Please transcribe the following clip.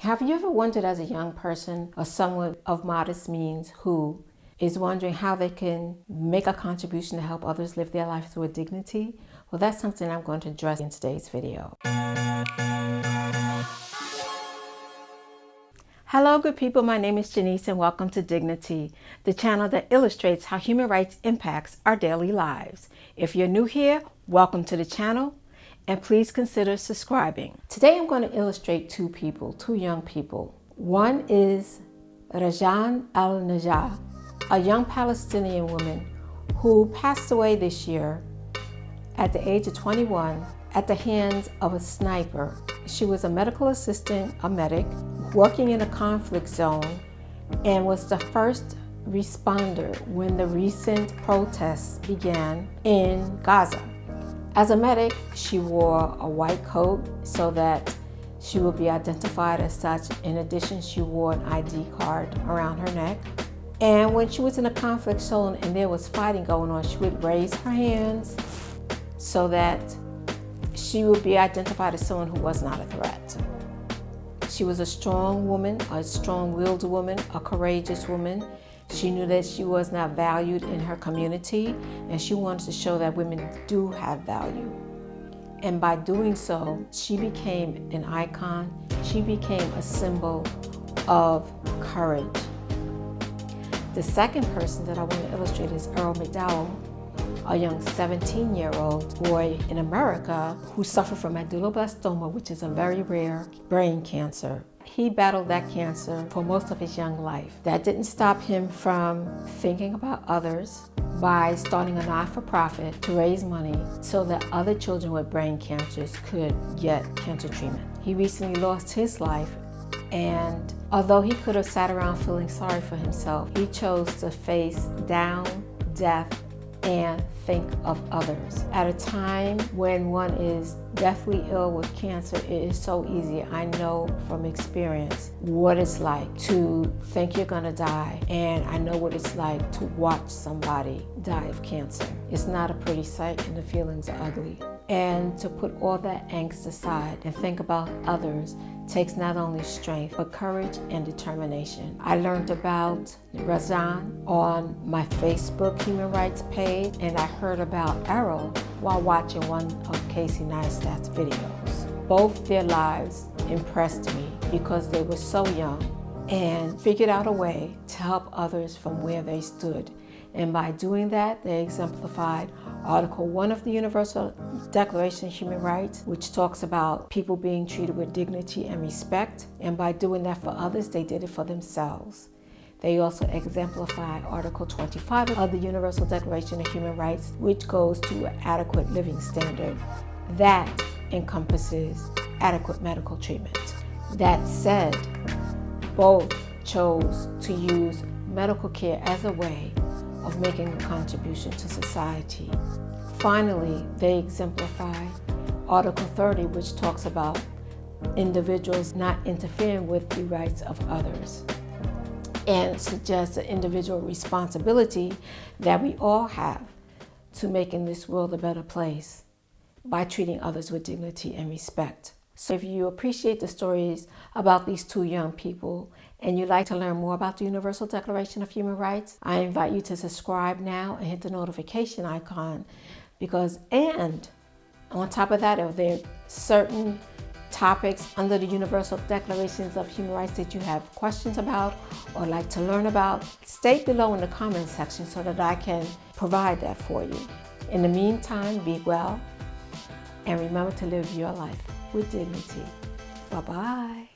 Have you ever wondered as a young person or someone of modest means who is wondering how they can make a contribution to help others live their lives with dignity? Well, that's something I'm going to address in today's video. Hello, good people. My name is Janice and welcome to Dignity, the channel that illustrates how human rights impacts our daily lives. If you're new here, welcome to the channel and please consider subscribing. Today I'm going to illustrate two young people. One is Rajan al-Najah, a young Palestinian woman who passed away this year at the age of 21 at the hands of a sniper. She was a medical assistant, a medic, working in a conflict zone and was the first responder when the recent protests began in Gaza. As a medic, she wore a white coat so that she would be identified as such. In addition, she wore an ID card around her neck. And when she was in a conflict zone and there was fighting going on, she would raise her hands so that she would be identified as someone who was not a threat. She was a strong woman, a strong-willed woman, a courageous woman. She knew that she was not valued in her community, and she wanted to show that women do have value. And by doing so, she became an icon. She became a symbol of courage. The second person that I want to illustrate is Earl McDowell, a young 17-year-old boy in America who suffered from medulloblastoma, which is a very rare brain cancer. He battled that cancer for most of his young life. That didn't stop him from thinking about others by starting a not-for-profit to raise money so that other children with brain cancers could get cancer treatment. He recently lost his life, and although he could have sat around feeling sorry for himself, he chose to face down, death, and think of others. At a time when one is deathly ill with cancer, it is so easy. I know from experience what it's like to think you're gonna die, and I know what it's like to watch somebody die of cancer. It's not a pretty sight and the feelings are ugly. And to put all that angst aside and think about others takes not only strength, but courage and determination. I learned about Rajan on my Facebook human rights page, and I heard about Errol while watching one of Casey Neistat's videos. Both their lives impressed me because they were so young and figured out a way to help others from where they stood. And by doing that, they exemplified Article 1 of the Universal Declaration of Human Rights, which talks about people being treated with dignity and respect. And by doing that for others, they did it for themselves. They also exemplified Article 25 of the Universal Declaration of Human Rights, which goes to an adequate living standard. That encompasses adequate medical treatment. That said, both chose to use medical care as a way of making a contribution to society. Finally, they exemplify Article 30, which talks about individuals not interfering with the rights of others, and suggests an individual responsibility that we all have to making this world a better place by treating others with dignity and respect. So if you appreciate the stories about these two young people and you'd like to learn more about the Universal Declaration of Human Rights, I invite you to subscribe now and hit the notification icon and on top of that, if there are certain topics under the Universal Declarations of Human Rights that you have questions about or like to learn about, state below in the comments section so that I can provide that for you. In the meantime, be well and remember to live your life with dignity. Bye-bye.